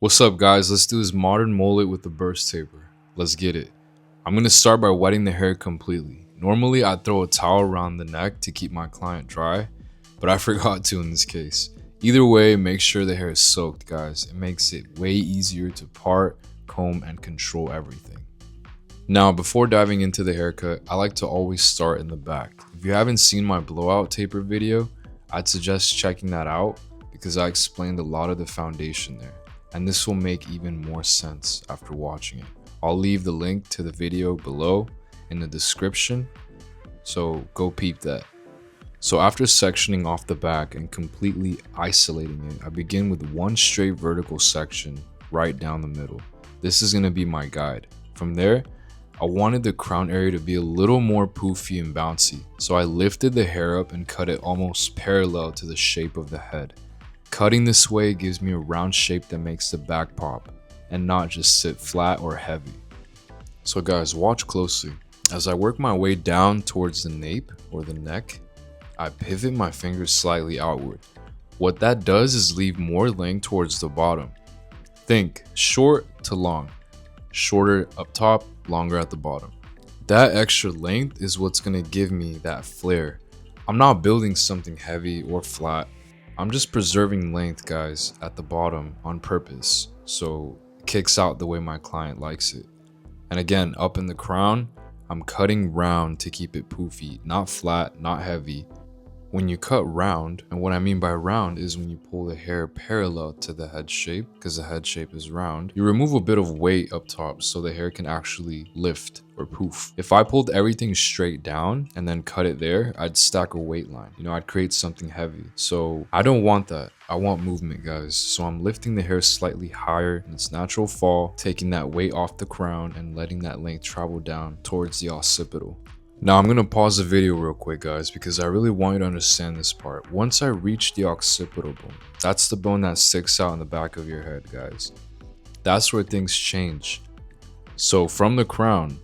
What's up, guys? Let's do this modern mullet with the burst taper. Let's get it. I'm going to start by wetting the hair completely. Normally, I'd throw a towel around the neck to keep my client dry, but I forgot to in this case. Either way, make sure the hair is soaked, guys. It makes it way easier to part, comb, and control everything. Now, before diving into the haircut, I like to always start in the back. If you haven't seen my blowout taper video, I'd suggest checking that out because I explained a lot of the foundation there. And this will make even more sense after watching it. I'll leave the link to the video below in the description, so go peep that. So after sectioning off the back and completely isolating it, I begin with one straight vertical section right down the middle. This is going to be my guide. From there, I wanted the crown area to be a little more poofy and bouncy, so I lifted the hair up and cut it almost parallel to the shape of the head. Cutting this way gives me a round shape that makes the back pop and not just sit flat or heavy. So guys, watch closely. As I work my way down towards the nape or the neck, I pivot my fingers slightly outward. What that does is leave more length towards the bottom. Think short to long. Shorter up top, longer at the bottom. That extra length is what's going to give me that flare. I'm not building something heavy or flat. I'm just preserving length, guys, at the bottom on purpose, so it kicks out the way my client likes it. And again, up in the crown, I'm cutting round to keep it poofy, not flat, not heavy. When you cut round, and what I mean by round is when you pull the hair parallel to the head shape, because the head shape is round, you remove a bit of weight up top so the hair can actually lift or poof. If I pulled everything straight down and then cut it there, I'd stack a weight line. I'd create something heavy. So I don't want that. I want movement, guys. So I'm lifting the hair slightly higher in its natural fall, taking that weight off the crown and letting that length travel down towards the occipital. Now I'm going to pause the video real quick, guys, because I really want you to understand this part. Once I reach the occipital bone, that's the bone that sticks out in the back of your head, guys. That's where things change. So from the crown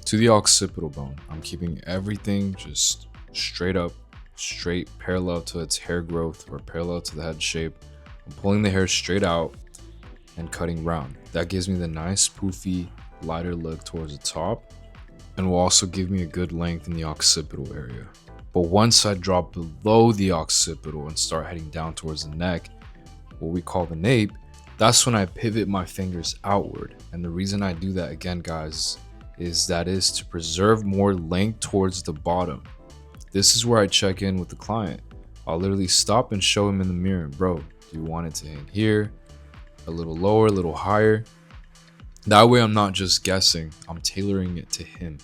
to the occipital bone, I'm keeping everything just straight up, straight parallel to its hair growth or parallel to the head shape. I'm pulling the hair straight out and cutting round. That gives me the nice poofy, lighter look towards the top, and will also give me a good length in the occipital area. But once I drop below the occipital and start heading down towards the neck, what we call the nape, that's when I pivot my fingers outward. And the reason I do that, again, guys, is to preserve more length towards the bottom. This is where I check in with the client. I'll literally stop and show him in the mirror, bro, do you want it to hang here, a little lower, a little higher? That way I'm not just guessing, I'm tailoring it to him.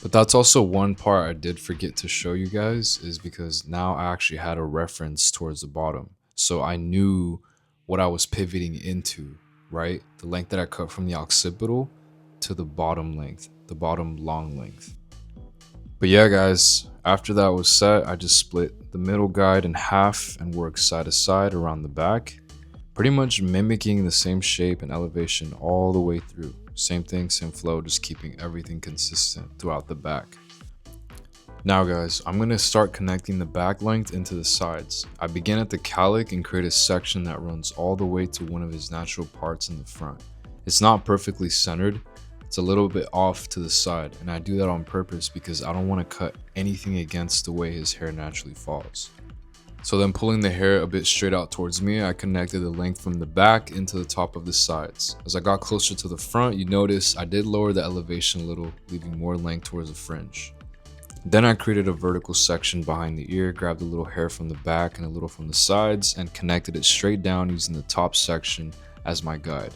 But that's also one part I did forget to show you guys, is because now I actually had a reference towards the bottom. So I knew what I was pivoting into, right? The length that I cut from the occipital to the bottom length, the bottom long length. But yeah, guys, after that was set, I just split the middle guide in half and worked side to side around the back. Pretty much mimicking the same shape and elevation all the way through. Same thing, same flow, just keeping everything consistent throughout the back. Now guys, I'm going to start connecting the back length into the sides. I begin at the cowlick and create a section that runs all the way to one of his natural parts in the front. It's not perfectly centered, it's a little bit off to the side, and I do that on purpose because I don't want to cut anything against the way his hair naturally falls. So then pulling the hair a bit straight out towards me, I connected the length from the back into the top of the sides. As I got closer to the front, you notice I did lower the elevation a little, leaving more length towards the fringe. Then I created a vertical section behind the ear, grabbed a little hair from the back and a little from the sides, and connected it straight down using the top section as my guide.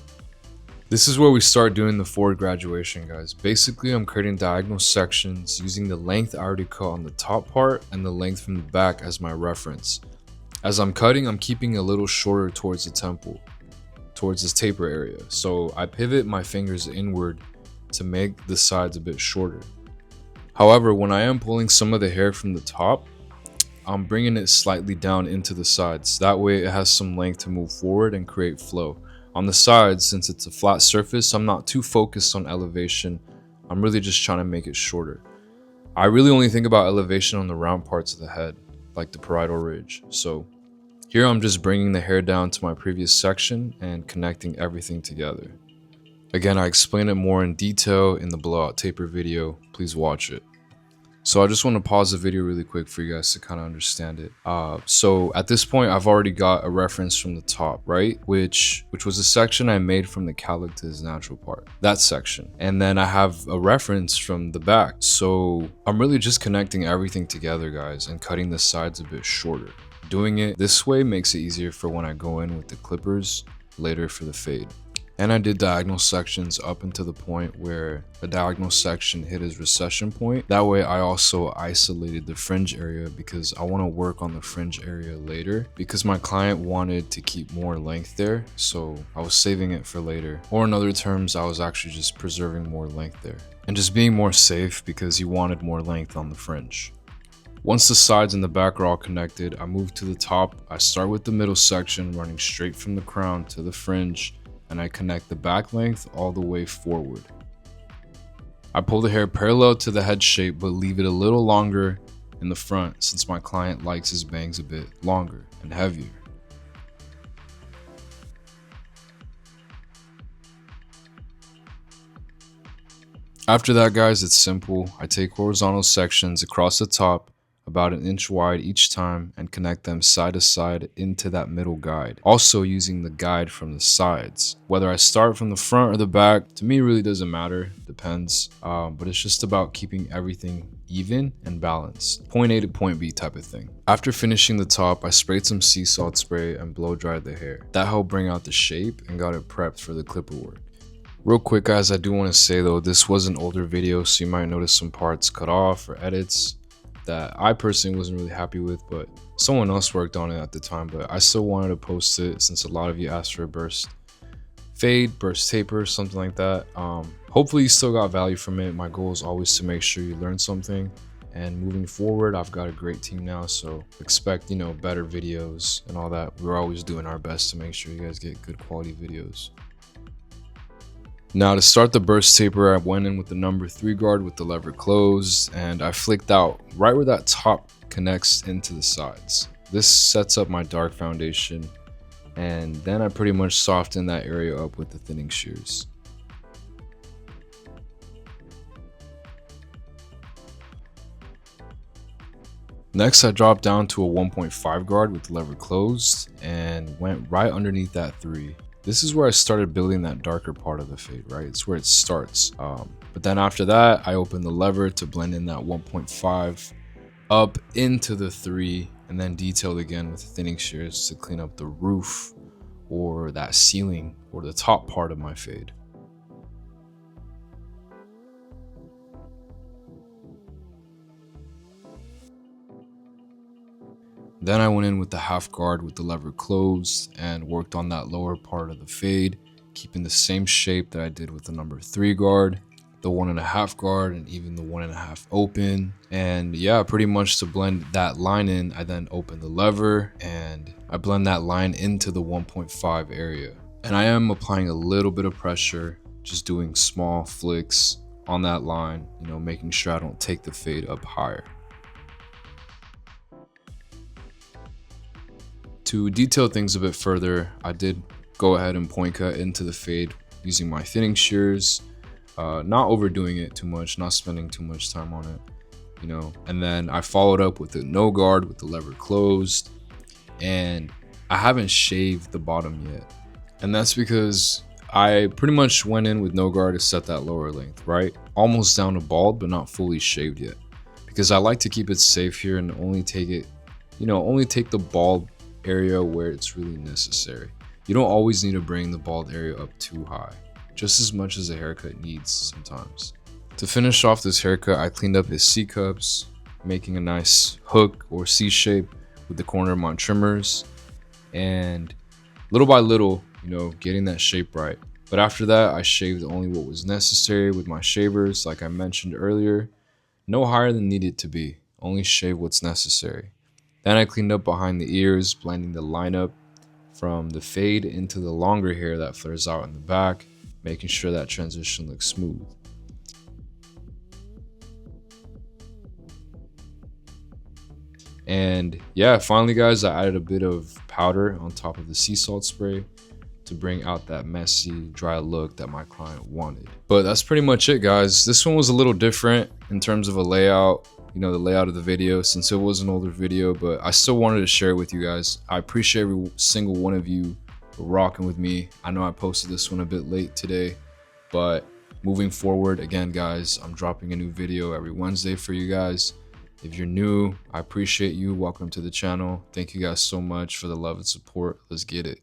This is where we start doing the forward graduation, guys. Basically, I'm creating diagonal sections using the length I already cut on the top part and the length from the back as my reference. As I'm cutting, I'm keeping a little shorter towards the temple, towards this taper area. So I pivot my fingers inward to make the sides a bit shorter. However, when I am pulling some of the hair from the top, I'm bringing it slightly down into the sides. That way it has some length to move forward and create flow. On the sides, since it's a flat surface, I'm not too focused on elevation. I'm really just trying to make it shorter. I really only think about elevation on the round parts of the head, like the parietal ridge. So Here I'm just bringing the hair down to my previous section and connecting everything together. Again, I explain it more in detail in the blowout taper video, please watch it. So I just want to pause the video really quick for you guys to kind of understand it. So at this point, I've already got a reference from the top, right? Which was a section I made from the cowlick to his natural part, that section. And then I have a reference from the back. So I'm really just connecting everything together, guys, and cutting the sides a bit shorter. Doing it this way makes it easier for when I go in with the clippers later for the fade. And I did diagonal sections up until the point where the diagonal section hit his recession point. That way I also isolated the fringe area because I want to work on the fringe area later because my client wanted to keep more length there. So I was saving it for later. Or in other terms, I was actually just preserving more length there. And just being more safe because he wanted more length on the fringe. Once the sides and the back are all connected, I move to the top. I start with the middle section running straight from the crown to the fringe, and I connect the back length all the way forward. I pull the hair parallel to the head shape but leave it a little longer in the front since my client likes his bangs a bit longer and heavier. After that, guys, it's simple. I take horizontal sections across the top about an inch wide each time and connect them side to side into that middle guide. Also using the guide from the sides. Whether I start from the front or the back, to me really doesn't matter, depends. But it's just about keeping everything even and balanced. Point A to point B type of thing. After finishing the top, I sprayed some sea salt spray and blow dried the hair. That helped bring out the shape and got it prepped for the clipper work. Real quick, guys, I do want to say though, this was an older video, so you might notice some parts cut off or edits that I personally wasn't really happy with, but someone else worked on it at the time. But I still wanted to post it since a lot of you asked for a burst fade, burst taper, something like that. Hopefully you still got value from it. My goal is always to make sure you learn something, and moving forward I've got a great team now, so expect, you know, better videos and all that. We're always doing our best to make sure you guys get good quality videos. Now to start the burst taper, I went in with the number 3 guard with the lever closed, and I flicked out right where that top connects into the sides. This sets up my dark foundation, and then I pretty much soften that area up with the thinning shears. Next, I dropped down to a 1.5 guard with the lever closed and went right underneath that 3. This is where I started building that darker part of the fade, right? It's where it starts. But then after that, I opened the lever to blend in that 1.5 up into the 3, and then detailed again with the thinning shears to clean up the roof or that ceiling or the top part of my fade. Then I went in with the half guard with the lever closed and worked on that lower part of the fade, keeping the same shape that I did with the number 3 guard, the 1.5 guard, and even the 1.5 open. And yeah, pretty much to blend that line in, I then open the lever and I blend that line into the 1.5 area. And I am applying a little bit of pressure, just doing small flicks on that line, you know, making sure I don't take the fade up higher. To detail things a bit further, I did go ahead and point cut into the fade using my thinning shears, not overdoing it too much, not spending too much time on it, you know. And then I followed up with the no guard with the lever closed, and I haven't shaved the bottom yet. And that's because I pretty much went in with no guard to set that lower length, right? Almost down to bald, but not fully shaved yet. Because I like to keep it safe here and only take it, you know, only take the bald area where it's really necessary. You don't always need to bring the bald area up too high, just as much as a haircut needs sometimes. To finish off this haircut, I cleaned up his C cups, making a nice hook or C shape with the corner of my trimmers, and little by little, you know, getting that shape right. But after that, I shaved only what was necessary with my shavers, like I mentioned earlier. No higher than needed to be, only shave what's necessary. Then I cleaned up behind the ears, blending the lineup from the fade into the longer hair that flares out in the back, making sure that transition looks smooth. And yeah, finally guys, I added a bit of powder on top of the sea salt spray to bring out that messy, dry look that my client wanted. But that's pretty much it guys. This one was a little different in terms of a layout, you know, the layout of the video, since it was an older video, but I still wanted to share it with you guys. I appreciate every single one of you for rocking with me. I know I posted this one a bit late today, but moving forward, again guys, I'm dropping a new video every Wednesday for you guys. If you're new, I appreciate you. Welcome to the channel. Thank you guys so much for the love and support. Let's get it.